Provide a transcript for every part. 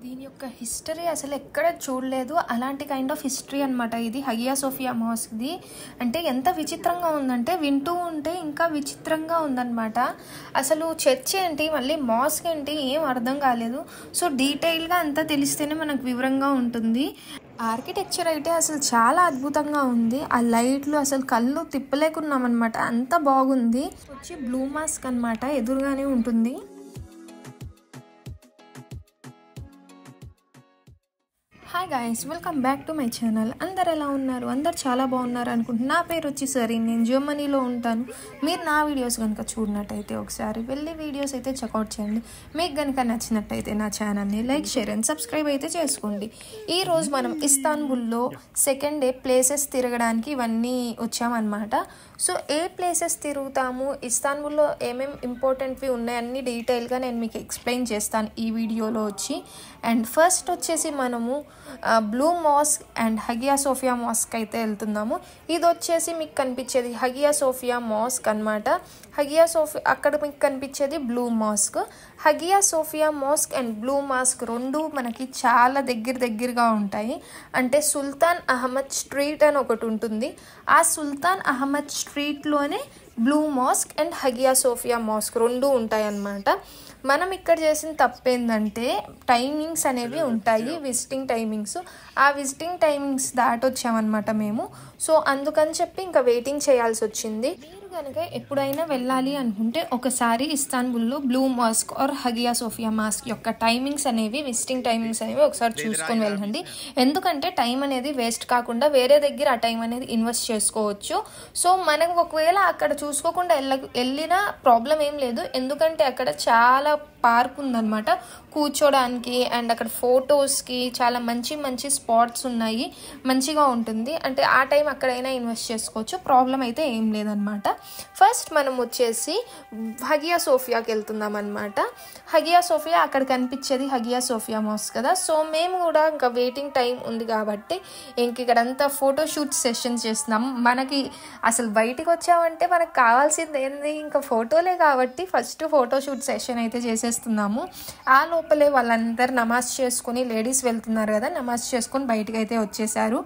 దీని యొక్క హిస్టరీ అసలు ఎక్కడ చూడలేదు. అలాంటి కైండ్ ఆఫ్ హిస్టరీ అనమాట ఇది హగియా సోఫియా మాస్క్ది. అంటే ఎంత విచిత్రంగా ఉందంటే వింటూ ఉంటే ఇంకా విచిత్రంగా ఉందన్నమాట. అసలు చర్చ్ ఏంటి, మళ్ళీ మాస్క్ ఏంటి, ఏం అర్థం కాలేదు. సో డీటెయిల్గా అంతా తెలిస్తేనే మనకు వివరంగా ఉంటుంది. ఆర్కిటెక్చర్ అయితే అసలు చాలా అద్భుతంగా ఉంది. ఆ లైట్లు అసలు కళ్ళు తిప్పలేకున్నాం అనమాట, అంత బాగుంది. వచ్చి బ్లూ మాస్క్ అనమాట, ఎదురుగానే ఉంటుంది. Hi guys, welcome back to my channel. అందరు ఎలా ఉన్నారు? అందరు చాలా బాగున్నారు అనుకుంటున్నా. నా పేరు వచ్చి సరీ, నేను జర్మనీలో ఉంటాను. మీరు నా వీడియోస్ కనుక చూడనట్టయితే ఒకసారి వెళ్ళి వీడియోస్ అయితే చెక్అవుట్ చేయండి. మీకు కనుక నచ్చినట్టయితే నా ఛానల్ని లైక్, షేర్ అండ్ సబ్స్క్రైబ్ అయితే చేసుకోండి. ఈరోజు మనం ఇస్తాన్బుల్లో సెకండ్ డే ప్లేసెస్ తిరగడానికి ఇవన్నీ వచ్చామన్నమాట. సో ఏ ప్లేసెస్ తిరుగుతాము, ఇస్తాన్బుల్లో ఏమేమి ఇంపార్టెంట్వి ఉన్నాయన్నీ డీటెయిల్గా నేను మీకు ఎక్స్ప్లెయిన్ చేస్తాను ఈ వీడియోలో వచ్చి. అండ్ ఫస్ట్ వచ్చేసి మనము blue mask and Hagia Sophia mosque అయితే వెళ్తున్నాము. ఇది వచ్చేసి మీకు కనిపించేది హగియా సోఫియా మాస్క్ అనమాట. హగియా సోఫియా అక్కడ మీకు కనిపించేది blue mosque. Hagia Sophia mosque and blue mosque రెండు మనకి చాలా దగ్గరగా ఉంటాయి. అంటే సుల్తాన్ అహ్మద్ స్ట్రీట్ అని ఒకటి ఉంటుంది. ఆ సుల్తాన్ అహ్మద్ స్ట్రీట్లోనే Blue mask and Hagia Sophia mosque రెండు ఉంటాయి అన్నమాట. మనం ఇక్కడ చేసిన తప్పేందంటే టైమింగ్స్ అనేవి ఉంటాయి, విజిటింగ్ టైమింగ్స్. ఆ విజిటింగ్ టైమింగ్స్ దాటొచ్చామన్నమాట మేము. సో అందుకని చెప్పి ఇంకా వెయిటింగ్ చేయాల్సి వచ్చింది. మీరు కనుక ఎప్పుడైనా వెళ్ళాలి అనుకుంటే ఒకసారి ఇస్తాన్బుల్లో Blue Mosque or Hagia Sophia mosque యొక్క టైమింగ్స్ అనేవి, విజిటింగ్ టైమింగ్స్ అనేవి ఒకసారి చూసుకొని వెళ్ళండి. ఎందుకంటే టైం అనేది వేస్ట్ కాకుండా వేరే దగ్గర ఆ టైం అనేది ఇన్వెస్ట్ చేసుకోవచ్చు. సో మనం ఒకవేళ అక్కడ చూసుకోకుండా వెళ్ళినా ప్రాబ్లం ఏం లేదు. ఎందుకంటే అక్కడ చాలా పార్క్ ఉందన్నమాట కూర్చోడానికి, అండ్ అక్కడ ఫొటోస్కి చాలా మంచి స్పాట్స్ ఉన్నాయి. మంచిగా ఉంటుంది. అంటే ఆ టైం అక్కడైనా ఇన్వెస్ట్ చేసుకోవచ్చు, ప్రాబ్లం అయితే ఏం లేదనమాట. ఫస్ట్ మనం వచ్చేసి హగియా సోఫియాకి వెళ్తున్నాం అనమాట. హగియా సోఫియా అక్కడ కనిపించేది హగియా సోఫియా మాస్క్ కదా. సో మేము కూడా ఇంకా వెయిటింగ్ టైం ఉంది కాబట్టి ఇంక ఇక్కడంతా ఫోటోషూట్ సెషన్స్ చేస్తున్నాం. మనకి అసలు బయటికి వచ్చామంటే మనకు కావాల్సింది ఏంది, ఇంకా ఫోటోలే కాబట్టి ఫస్ట్ ఫోటోషూట్ సెషన్ అయితే చేసేస్తున్నాము. ఆ లోపలే వాళ్ళందరూ నమాజ్ చేసుకుని, లేడీస్ వెళ్తున్నారు కదా, నమాజ్ చేసుకుని బయటకు అయితే వచ్చేసారు.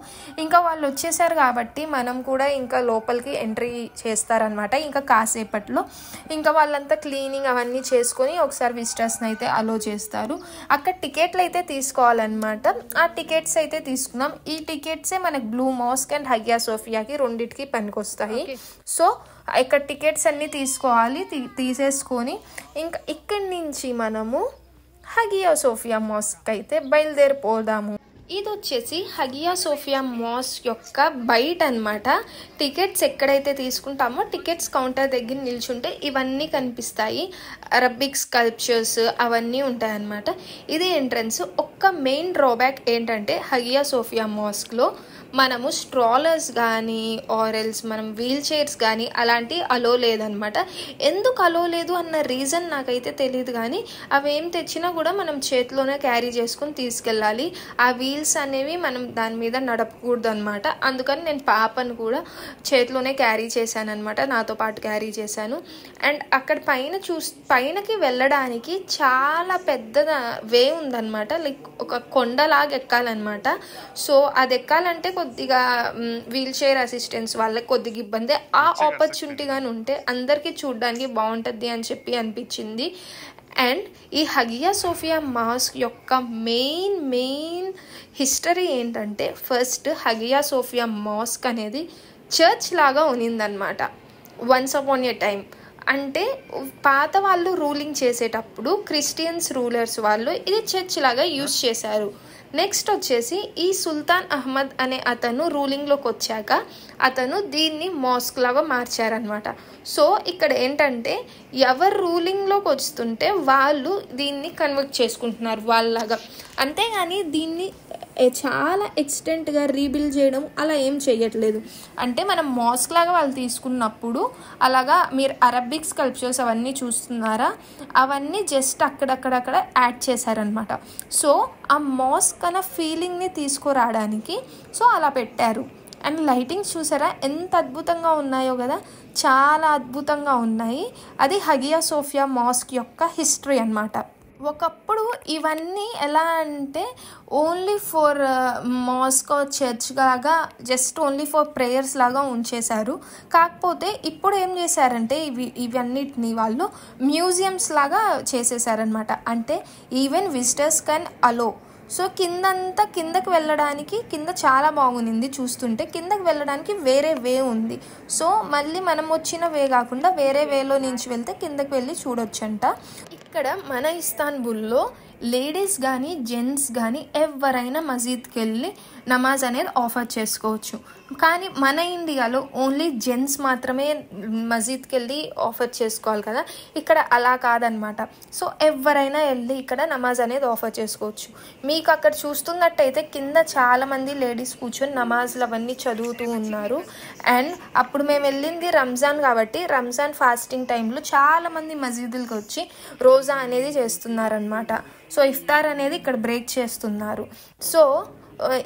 ఇంకా వాళ్ళు వచ్చేసారు కాబట్టి మనం కూడా ఇంకా లోపలికి ఎంట్రీ చేస్తారనమాట. ఇంకా కాసేపట్లో ఇంకా వాళ్ళంతా క్లీనింగ్ అవన్నీ చేసుకొని ఒకసారి విజిటర్స్ని అయితే అలో చేస్తారు. అక్కడ టికెట్లు అయితే తీసుకోవాలన్నమాట. ఆ టికెట్స్ అయితే తీసుకున్నాం. ఈ టికెట్సే మనకు బ్లూ మాస్క్ అండ్ హగియా సోఫియాకి రెండింటికి పనికొస్తాయి. సో ఇక్కడ టికెట్స్ అన్నీ తీసుకోవాలి. తీసేసుకొని ఇంకా ఇక్కడి నుంచి మనము హగియా సోఫియా మాస్క్ అయితే బయలుదేరిపోదాము. ఇది వచ్చేసి హగియా సోఫియా మాస్క్ యొక్క బయట అనమాట. టికెట్స్ ఎక్కడైతే తీసుకుంటామో టికెట్స్ కౌంటర్ దగ్గర నిల్చుంటే ఇవన్నీ కనిపిస్తాయి. అరబిక్ స్కల్ప్చర్స్ అవన్నీ ఉంటాయి అన్నమాట. ఇది ఎంట్రన్స్. ఒక్క మెయిన్ డ్రాబ్యాక్ ఏంటంటే హగియా సోఫియా మాస్క్లో మనము స్ట్రాలర్స్ కానీ ఆరెల్స్ మనం వీల్ చైర్స్ కానీ అలాంటి అలో లేదనమాట. ఎందుకు అలో లేదు అన్న రీజన్ నాకైతే తెలియదు, కానీ అవి ఏం తెచ్చినా కూడా మనం చేతిలోనే క్యారీ చేసుకుని తీసుకెళ్ళాలి. ఆ వీల్స్ అనేవి మనం దాని మీద నడపకూడదు అనమాట. అందుకని నేను పాపను కూడా చేతిలోనే క్యారీ చేశాను అనమాట, నాతో పాటు క్యారీ చేశాను. అండ్ అక్కడ పైనకి వెళ్ళడానికి చాలా పెద్ద వే ఉందన్నమాట. లైక్ ఒక కొండలాగా ఎక్కాలన్నమాట. సో అది ఎక్కాలంటే కొద్దిగా వీల్ చైర్ అసిస్టెన్స్ వాళ్ళకి కొద్దిగా ఇబ్బంది. ఆ ఆపర్చునిటీగానే ఉంటే అందరికీ చూడడానికి బాగుంటుంది అని చెప్పి అనిపించింది. అండ్ ఈ హగియా సోఫియా మాస్క్ యొక్క మెయిన్ హిస్టరీ ఏంటంటే, ఫస్ట్ హగియా సోఫియా మాస్క్ అనేది చర్చ్ లాగా ఉన్నిందనమాట వన్స్ అపాన్ ఎ టైం. అంటే పాత వాళ్ళు రూలింగ్ చేసేటప్పుడు క్రిస్టియన్స్ రూలర్స్ వాళ్ళు ఇది చర్చ్ లాగా యూజ్ చేశారు. నెక్స్ట్ వచ్చేసి ఈ సుల్తాన్ అహ్మద్ అనే అతను రూలింగ్లోకి వచ్చాక అతను దీన్ని మాస్క్ లాగా మార్చారనమాట. సో ఇక్కడ ఏంటంటే ఎవరు రూలింగ్లోకి వస్తుంటే వాళ్ళు దీన్ని కన్వర్ట్ చేసుకుంటున్నారు వాళ్ళలాగా. అంతేగాని దీన్ని చాలా ఎక్స్టెంట్గా రీబిల్డ్ చేయడం అలా ఏం చేయట్లేదు. అంటే మనం మాస్క్ లాగా వాళ్ళు తీసుకున్నప్పుడు అలాగా మీరు అరబిక్ స్కల్ప్చర్స్ అవన్నీ చూస్తున్నారా, అవన్నీ జస్ట్ అక్కడక్కడ యాడ్ చేశారనమాట. సో ఆ మాస్క్ అన్న ఫీలింగ్ని తీసుకురావడానికి సో అలా పెట్టారు. అండ్ లైటింగ్స్ చూసారా ఎంత అద్భుతంగా ఉన్నాయో కదా, చాలా అద్భుతంగా ఉన్నాయి. అది హగియా సోఫియా మాస్క్ యొక్క హిస్టరీ అన్నమాట. ఒకప్పుడు ఇవన్నీ ఎలా అంటే ఓన్లీ ఫర్ మాస్క్ చర్చ్ లాగా జస్ట్ ఓన్లీ ఫర్ ప్రేయర్స్ లాగా ఉంచేశారు. కాకపోతే ఇప్పుడు ఏం చేశారంటే ఇవన్నిటిని వాళ్ళు మ్యూజియంస్ లాగా చేసేసారనమాట. అంటే even visitors can allow. So కిందకి వెళ్ళడానికి కింద చాలా బాగుంది చూస్తుంటే. కిందకి వెళ్ళడానికి వేరే వే ఉంది. సో మళ్ళీ మనం వచ్చిన వే కాకుండా వేరే వేలో నుంచి వెళ్తే కిందకి వెళ్ళి చూడొచ్చంట. ఇక్కడ మన ఇస్తాన్బుల్లో లేడీస్ కానీ జెంట్స్ కానీ ఎవరైనా మసీద్కి వెళ్ళి నమాజ్ అనేది ఆఫర్ చేసుకోవచ్చు. కానీ మన ఇండియాలో ఓన్లీ జెంట్స్ మాత్రమే మసీద్కి వెళ్ళి ఆఫర్ చేసుకోవాలి కదా. ఇక్కడ అలా కాదనమాట. సో ఎవరైనా వెళ్ళి ఇక్కడ నమాజ్ అనేది ఆఫర్ చేసుకోవచ్చు. మీకు అక్కడ చూస్తున్నట్టయితే కింద చాలామంది లేడీస్ కూర్చొని నమాజ్లు అవన్నీ చదువుతూ ఉన్నారు. అండ్ అప్పుడు మేము వెళ్ళింది రంజాన్ కాబట్టి రంజాన్ ఫాస్టింగ్ టైంలో చాలామంది మసీదులకు వచ్చి రోజా అనేది చేస్తున్నారనమాట. సో ఇఫ్తార్ అనేది ఇక్కడ బ్రేక్ చేస్తున్నారు. సో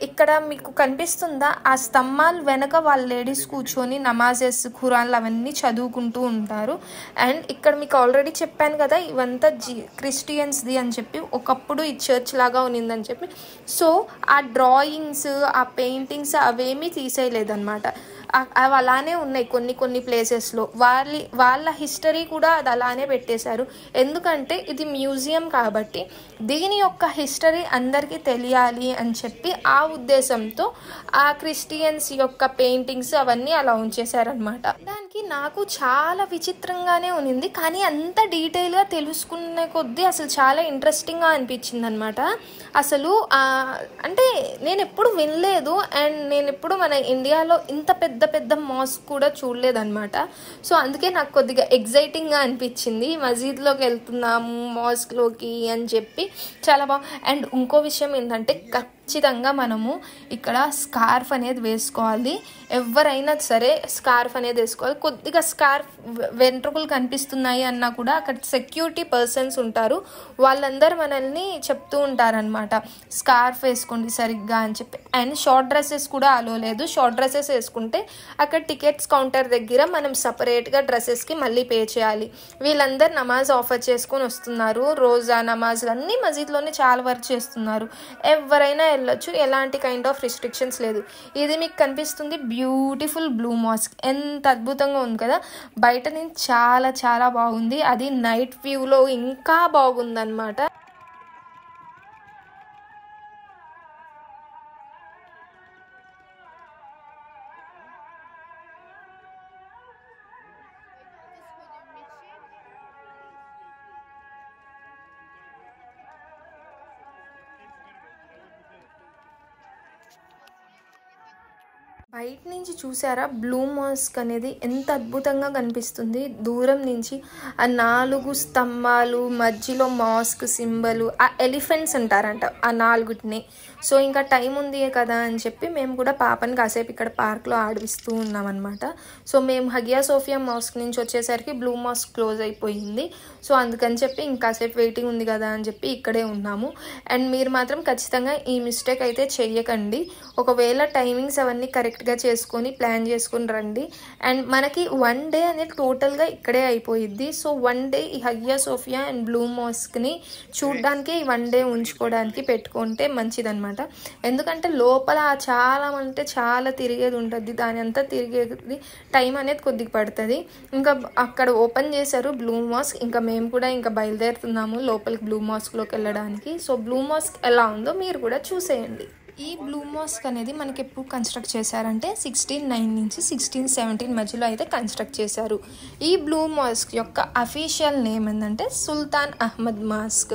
ఇక్కడ మీకు కనిపిస్తుందా ఆ స్తంభాలు వెనక వాళ్ళ లేడీస్ కూర్చొని నమాజెస్ ఖురాన్లు అవన్నీ చదువుకుంటూ ఉంటారు. అండ్ ఇక్కడ మీకు ఆల్రెడీ చెప్పాను కదా ఇవంతా క్రిస్టియన్స్ది అని చెప్పి. ఒకప్పుడు ఈ చర్చ్ లాగా ఉన్నిందని చెప్పి. సో ఆ డ్రాయింగ్స్ ఆ పెయింటింగ్స్ అవేమీ తీసేయలేదన్నమాట. అవి అలానే ఉన్నాయి కొన్ని ప్లేసెస్లో. వాళ్ళ హిస్టరీ కూడా అది అలానే పెట్టేశారు. ఎందుకంటే ఇది మ్యూజియం కాబట్టి దీని యొక్క హిస్టరీ అందరికీ తెలియాలి అని చెప్పి ఆ ఉద్దేశంతో ఆ క్రిస్టియన్స్ యొక్క పెయింటింగ్స్ అవన్నీ అలా ఉంచేశారనమాట. దానికి నాకు చాలా విచిత్రంగానే ఉన్నింది. కానీ అంత డీటెయిల్గా తెలుసుకునే కొద్దీ అసలు చాలా ఇంట్రెస్టింగ్గా అనిపించింది అనమాట. అసలు అంటే నేను ఎప్పుడు వినలేదు. అండ్ నేను ఎప్పుడు మన ఇండియాలో ఇంత పెద్ద మాస్క్ కూడా చూడలేదన్నమాట. సో అందుకే నాకు కొద్దిగా ఎగ్జైటింగ్గా అనిపించింది. మసీద్లోకి వెళ్తున్నాము మాస్క్లోకి అని చెప్పి చాలా అండ్ ఇంకో విషయం ఏంటంటే ఖచ్చితంగా మనము ఇక్కడ స్కార్ఫ్ అనేది వేసుకోవాలి. ఎవరైనా సరే స్కార్ఫ్ అనేది వేసుకోవాలి. కొద్దిగా స్కార్ఫ్ వెంట్రుకలు కనిపిస్తున్నాయి అన్నా కూడా అక్కడ సెక్యూరిటీ పర్సన్స్ ఉంటారు. వాళ్ళందరూ మనల్ని చెప్తూ ఉంటారనమాట స్కార్ఫ్ వేసుకోండి సరిగ్గా అని చెప్పి. అండ్ షార్ట్ డ్రెస్సెస్ కూడా అలో లేదు. షార్ట్ డ్రెస్సెస్ వేసుకుంటే అక్కడ టికెట్స్ కౌంటర్ దగ్గర మనం సపరేట్గా డ్రెస్సెస్కి మళ్ళీ పే చేయాలి. వీళ్ళందరూ నమాజ్ ఆఫర్ చేసుకొని వస్తున్నారు. రోజా నమాజ్లు అన్నీ మసీద్లోనే చాలా వరకు చేస్తున్నారు. ఎవరైనా వెళ్ళొచ్చు. ఎలాంటి కైండ్ ఆఫ్ రిస్ట్రిక్షన్స్ లేదు. ఇది మీకు కనిపిస్తుంది బ్యూటిఫుల్ బ్లూ మాస్క్. ఎంత అద్భుతంగా ఉంది కదా. బయట నుంచి చాలా బాగుంది. అది నైట్ వ్యూలో ఇంకా బాగుందన్నమాట. బయట నుంచి చూసారా బ్లూ మాస్క్ అనేది ఎంత అద్భుతంగా కనిపిస్తుంది. దూరం నుంచి ఆ 4 స్తంభాలు మధ్యలో మాస్క్ సింబల్, ఆ ఎలిఫెంట్స్ అంటారంట ఆ 4. సో ఇంకా టైం ఉంది కదా అని చెప్పి మేము కూడా పాపని కాసేపు ఇక్కడ పార్క్లో ఆడిస్తూ ఉన్నామన్నమాట. సో మేము హగియా సోఫియా మాస్క్ నుంచి వచ్చేసరికి బ్లూ మాస్క్ క్లోజ్ అయిపోయింది. సో అందుకని చెప్పి ఇంకాసేపు వెయిటింగ్ ఉంది కదా అని చెప్పి ఇక్కడే ఉన్నాము. అండ్ మీరు మాత్రం ఖచ్చితంగా ఈ మిస్టేక్ అయితే చెయ్యకండి. ఒకవేళ టైమింగ్స్ అవన్నీ కరెక్ట్గా చేసుకొని ప్లాన్ చేసుకొని రండి. అండ్ మనకి 1 డే అనేది టోటల్గా ఇక్కడే అయిపోయిద్ది. సో 1 డే ఈ హగియా సోఫియా అండ్ బ్లూ మాస్క్ని చూడడానికి 1 డే ఉంచుకోవడానికి పెట్టుకుంటే మంచిదన్నమాట. ఎందుకంటే లోపల చాలా తిరిగేది ఉంటుంది. దాని అంతా తిరిగేది టైం అనేది కొద్దిగా పడుతుంది. ఇంకా అక్కడ ఓపెన్ చేశారు బ్లూ మాస్క్. ఇంకా మేము కూడా ఇంకా బయలుదేరుతున్నాము లోపలికి బ్లూ మాస్క్లోకి వెళ్ళడానికి. సో బ్లూ మాస్క్ ఎలా ఉందో మీరు కూడా చూసేయండి. ఈ బ్లూ మాస్క్ అనేది మనకి ఎప్పుడు కన్స్ట్రక్ట్ చేశారంటే 1609 నుంచి 1617 మధ్యలో అయితే కన్స్ట్రక్ట్ చేశారు. ఈ బ్లూ మాస్క్ యొక్క అఫీషియల్ నేమ్ ఏంటంటే సుల్తాన్ అహ్మద్ మాస్క్.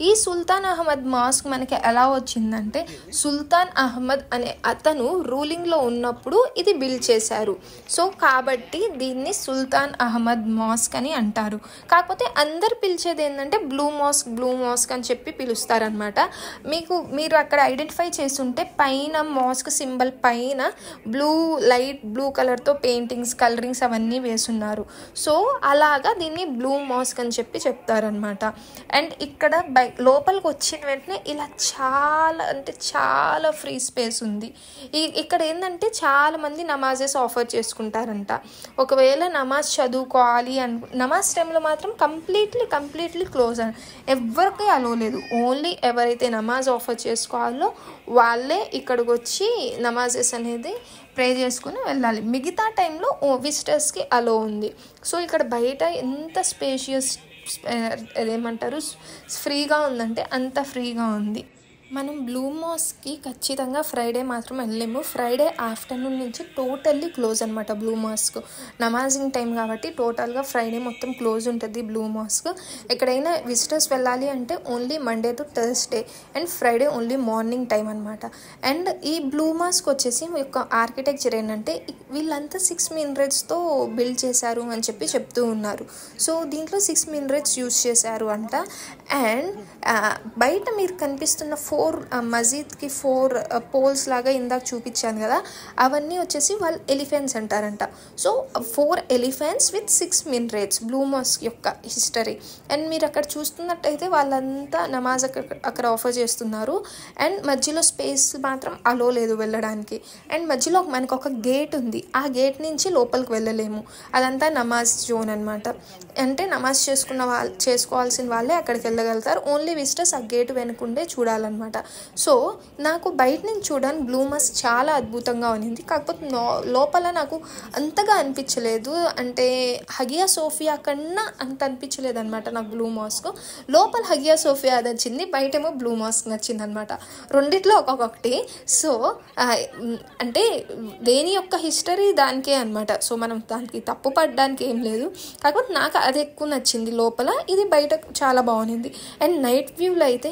ఈ సుల్తాన్ అహ్మద్ మాస్క్ మనకి ఎలా వచ్చిందంటే సుల్తాన్ అహ్మద్ అనే అతను రూలింగ్లో ఉన్నప్పుడు ఇది బిల్డ్ చేశారు. సో కాబట్టి దీన్ని సుల్తాన్ అహ్మద్ మాస్క్ అని అంటారు. కాకపోతే అందరు పిలిచేది ఏంటంటే బ్లూ మాస్క్ అని చెప్పి పిలుస్తారనమాట. మీరు అక్కడ ఐడెంటిఫై చేసి చూసుకుంటే పైన మాస్క్ సింబల్ పైన లైట్ బ్లూ కలర్తో పెయింటింగ్స్ కలరింగ్స్ అవన్నీ వేసున్నారు. సో అలాగా దీన్ని బ్లూ మాస్క్ అని చెప్పి చెప్తారనమాట. అండ్ ఇక్కడ లోపలికి వచ్చిన వెంటనే ఇలా చాలా అంటే చాలా ఫ్రీ స్పేస్ ఉంది. ఇక్కడ ఏంటంటే చాలామంది నమాజెస్ ఆఫర్ చేసుకుంటారంట. ఒకవేళ నమాజ్ చదువుకోవాలి నమాజ్ టైంలో మాత్రం కంప్లీట్లీ క్లోజ్ ఎవరికి అలో లేదు. ఓన్లీ ఎవరైతే నమాజ్ ఆఫర్ చేసుకోవాలో వాళ్ళే ఇక్కడికి వచ్చి నమాజెస్ అనేది ప్రే చేసుకుని వెళ్ళాలి. మిగతా టైంలో విజిటర్స్కి అలో ఉంది. సో ఇక్కడ బయట ఎంత స్పేషియస్ ఏమంటారు ఫ్రీగా ఉందంటే అంత ఫ్రీగా ఉంది. మనం బ్లూ మాస్క్కి ఖచ్చితంగా ఫ్రైడే మాత్రం వెళ్ళలేము. ఫ్రైడే ఆఫ్టర్నూన్ నుంచి టోటల్లీ క్లోజ్ అనమాట బ్లూ మాస్క్. నమాజింగ్ టైం కాబట్టి టోటల్గా ఫ్రైడే మొత్తం క్లోజ్ ఉంటుంది బ్లూ మాస్క్. ఎక్కడైనా విజిటర్స్ వెళ్ళాలి అంటే only Monday to Thursday and Friday only morning time అనమాట. అండ్ ఈ బ్లూ మాస్క్ వచ్చేసి యొక్క ఆర్కిటెక్చర్ ఏంటంటే వీళ్ళంతా 6 మినరెట్స్తో బిల్డ్ చేశారు అని చెప్పి చెప్తూ ఉన్నారు. సో దీంట్లో 6 మినరెట్స్ యూజ్ చేశారు అంట. అండ్ బయట మీరు కనిపిస్తున్న 4 మజీద్కి 4 పోల్స్ లాగా ఇందాక చూపించాను కదా, అవన్నీ వచ్చేసి వాళ్ళు ఎలిఫెంట్స్ అంటారంట. So 4 elephants with 6 minarets Blue mask యొక్క హిస్టరీ. అండ్ మీరు అక్కడ చూస్తున్నట్టయితే వాళ్ళంతా నమాజ్ అక్కడ ఆఫర్ చేస్తున్నారు. అండ్ మధ్యలో స్పేస్ మాత్రం అలో లేదు వెళ్ళడానికి. అండ్ మధ్యలో మనకు ఒక గేట్ ఉంది. ఆ గేట్ నుంచి లోపలికి వెళ్ళలేము. అదంతా నమాజ్ జోన్ అనమాట. అంటే నమాజ్ చేసుకోవాల్సిన వాళ్ళే అక్కడికి వెళ్ళగలుగుతారు. ఓన్లీ విజిటర్స్ ఆ గేట్ వెనుకుండే చూడాలన్నమాట. సో నాకు బయట నుంచి చూడడానికి బ్లూ మాస్క్ చాలా అద్భుతంగా ఉన్నింది. కాకపోతే లోపల నాకు అంతగా అనిపించలేదు. అంటే హగియా సోఫియా కన్నా అంత అనిపించలేదు అనమాట నాకు బ్లూ మాస్క్. లోపల హగియా సోఫియా అది నచ్చింది, బయటేమో బ్లూ మాస్క్ నచ్చింది అనమాట. రెండిట్లో ఒక్కొక్కటి. సో అంటే దేని యొక్క హిస్టరీ దానికే అనమాట. సో మనం దానికి తప్పు పడడానికి ఏం లేదు. కాకపోతే నాకు అది ఎక్కువ నచ్చింది లోపల, ఇది బయట చాలా బాగుంది. అండ్ నైట్ వ్యూలో అయితే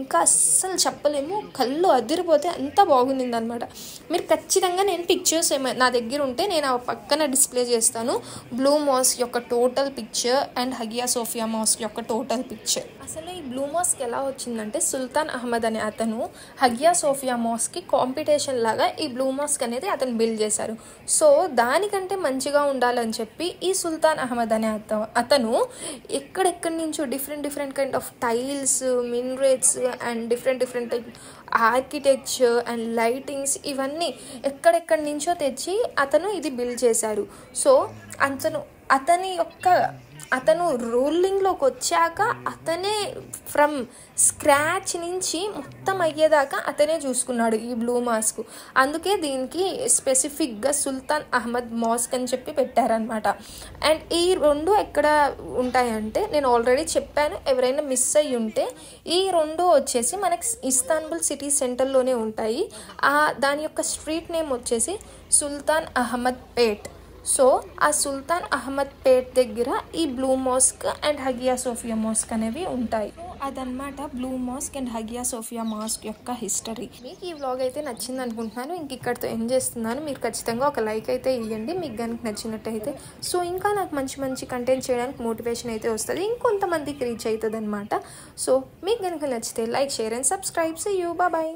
ఇంకా అస్సలు చెప్పలేము, కళ్ళు అదిరిపోతే అంత బాగుంది అనమాట. మీరు ఖచ్చితంగా నేను పిక్చర్స్ నా దగ్గర ఉంటే నేను ఆ పక్కన డిస్ప్లే చేస్తాను. బ్లూ మాస్క్ యొక్క total picture and Hagia Sophia mosque యొక్క టోటల్ పిక్చర్. అసలు ఈ బ్లూ మాస్క్ ఎలా వచ్చిందంటే సుల్తాన్ అహ్మద్ అనే అతను హగియా సోఫియా మాస్క్కి కాంపిటీషన్ లాగా ఈ బ్లూ మాస్క్ అనేది అతను బిల్డ్ చేశారు. సో దానికంటే మంచిగా ఉండాలని చెప్పి ఈ సుల్తాన్ అహ్మద్ అనే అతను ఎక్కడెక్కడి నుంచో different kind of tiles, minarets and different architecture and lightings ఇవన్నీ ఎక్కడెక్కడి నుంచో తెచ్చి అతను ఇది బిల్డ్ చేశారు. సో అతను రూలింగ్లోకి వచ్చాక అతనే ఫ్రమ్ స్క్రాచ్ నుంచి మొత్తం అయ్యేదాకా అతనే చూసుకున్నాడు ఈ బ్లూ మాస్క్. అందుకే దీనికి స్పెసిఫిక్గా సుల్తాన్ అహ్మద్ మాస్క్ అని చెప్పి పెట్టారనమాట. అండ్ ఈ రెండు ఎక్కడ ఉంటాయంటే నేను ఆల్రెడీ చెప్పాను, ఎవరైనా మిస్ అయ్యి ఉంటే ఈ రెండు వచ్చేసి మనకి ఇస్తాన్బుల్ సిటీ సెంటర్లోనే ఉంటాయి. దాని యొక్క స్ట్రీట్ నేమ్ వచ్చేసి సుల్తాన్ అహ్మద్ పేట్. సో ఆ సుల్తాన్ అహ్మద్ పేట్ దగ్గర ఈ blue mask and Hagia Sophia mosque అనేవి ఉంటాయి. అదనమాట blue mask and Hagia Sophia mosque యొక్క హిస్టరీ. మీకు ఈ వ్లాగ్ అయితే నచ్చింది అనుకుంటున్నాను. ఇంక ఇక్కడితో ఎండ్ చేస్తున్నాను. మీరు ఖచ్చితంగా ఒక లైక్ అయితే ఇవ్వండి మీకు కనుక నచ్చినట్టయితే. సో ఇంకా నాకు మంచి కంటెంట్ చేయడానికి మోటివేషన్ అయితే వస్తుంది, ఇంకొంతమందికి రీచ్ అవుతుంది అనమాట. సో మీకు కనుక నచ్చితే like, share and subscribe. See you, bye.